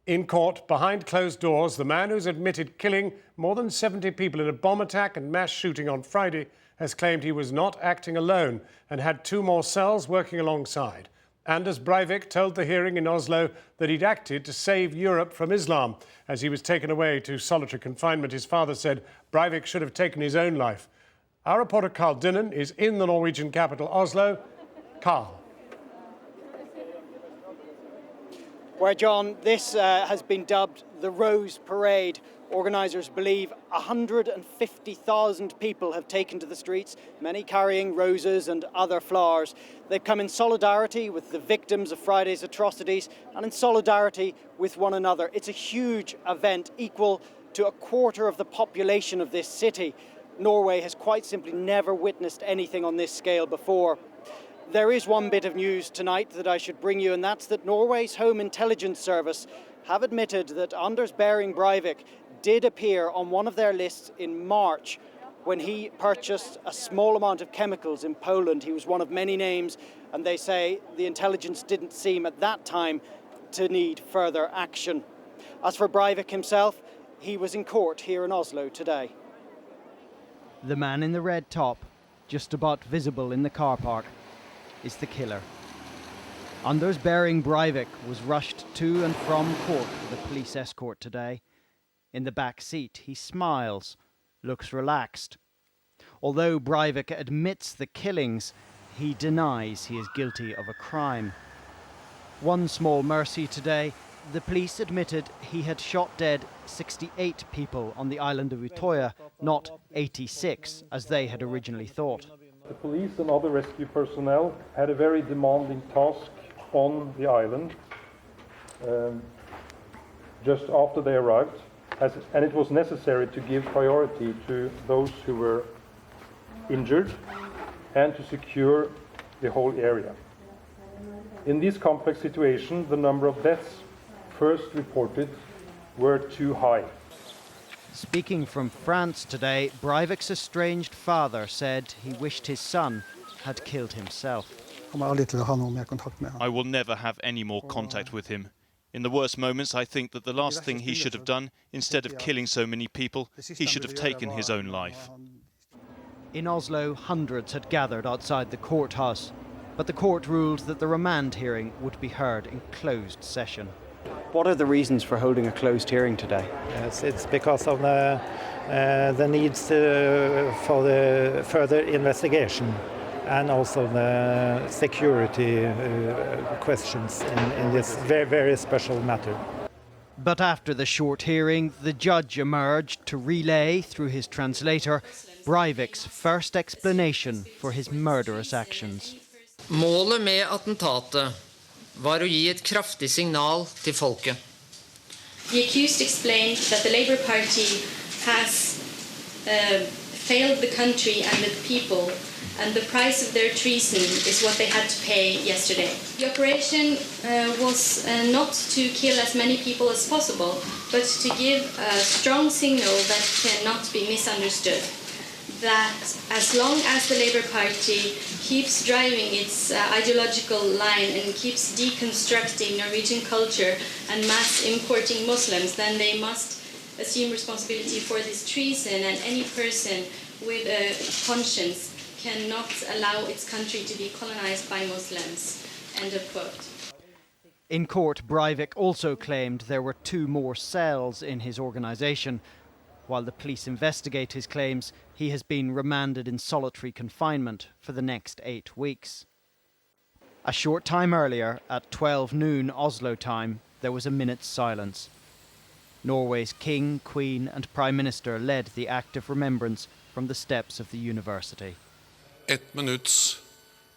In court, behind closed doors, the man who's admitted killing more than 70 people in a bomb attack and mass shooting on Friday has claimed he was not acting alone and had two more cells working alongside. Anders Breivik told the hearing in Oslo that he'd acted to save Europe from Islam. As he was taken away to solitary confinement, his father said Breivik should have taken his own life. Our reporter Carl Dinnen is in the Norwegian capital, Oslo. Carl. Where, John, this has been dubbed the Rose Parade. Organisers believe 150,000 people have taken to the streets, many carrying roses and other flowers. They've come in solidarity with the victims of Friday's atrocities and in solidarity with one another. It's a huge event, equal to a quarter of the population of this city. Norway has quite simply never witnessed anything on this scale before. There is one bit of news tonight that I should bring you, and that's that Norway's Home Intelligence Service have admitted that Anders Breivik did appear on one of their lists in March when he purchased a small amount of chemicals in Poland. He was one of many names, and they say the intelligence didn't seem at that time to need further action. As for Breivik himself, he was in court here in Oslo today. The man in the red top, just about visible in the car park, is the killer. Anders Breivik was rushed to and from court with a police escort today. In the back seat, he smiles, looks relaxed. Although Breivik admits the killings, he denies he is guilty of a crime. One small mercy today, the police admitted he had shot dead 68 people on the island of Utøya, not 86, as they had originally thought. The police and other rescue personnel had a very demanding task on the island just after they arrived, and it was necessary to give priority to those who were injured and to secure the whole area. In this complex situation, the number of deaths first reported were too high. Speaking from France today, Breivik's estranged father said he wished his son had killed himself. I will never have any more contact with him. In the worst moments, I think that the last thing he should have done, instead of killing so many people, he should have taken his own life. In Oslo, hundreds had gathered outside the courthouse, but the court ruled that the remand hearing would be heard in closed session. What are the reasons for holding a closed hearing today? Yes, it's because of the needs for the further investigation and also the security questions in this very, very special matter. But after the short hearing, the judge emerged to relay through his translator Breivik's first explanation for his murderous actions. Målet med attentatet var å gi et kraftig signal til folket. The accused explained that the Labour Party has failed the country and the people, and the price of their treason is what they had to pay yesterday. The operation was not to kill as many people as possible, but to give a strong signal that cannot be misunderstood. That as long as the Labour Party keeps driving its ideological line and keeps deconstructing Norwegian culture and mass importing Muslims, then they must assume responsibility for this treason, and any person with a conscience cannot allow its country to be colonized by Muslims. End of quote. In court, Breivik also claimed there were two more cells in his organisation. While the police investigate his claims, he has been remanded in solitary confinement for the next 8 weeks. A short time earlier, at 12 noon Oslo time, there was a minute's silence. Norway's King, Queen and Prime Minister led the act of remembrance from the steps of the university. 1 minutts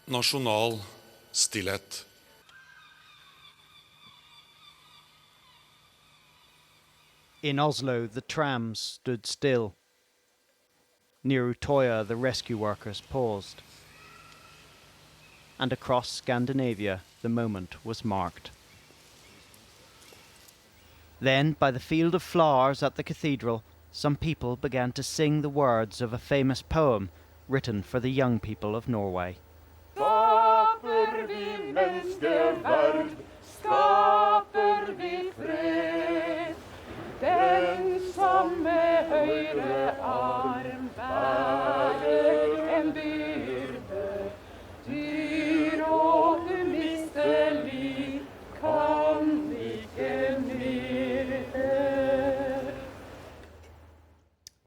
nasjonal stillhet. In Oslo, the trams stood still. Near Utøya, the rescue workers paused. And across Scandinavia, the moment was marked. Then, by the field of flowers at the cathedral, some people began to sing the words of a famous poem written for the young people of Norway. Skaper vi menneskeverd, skaper vi fred. ære av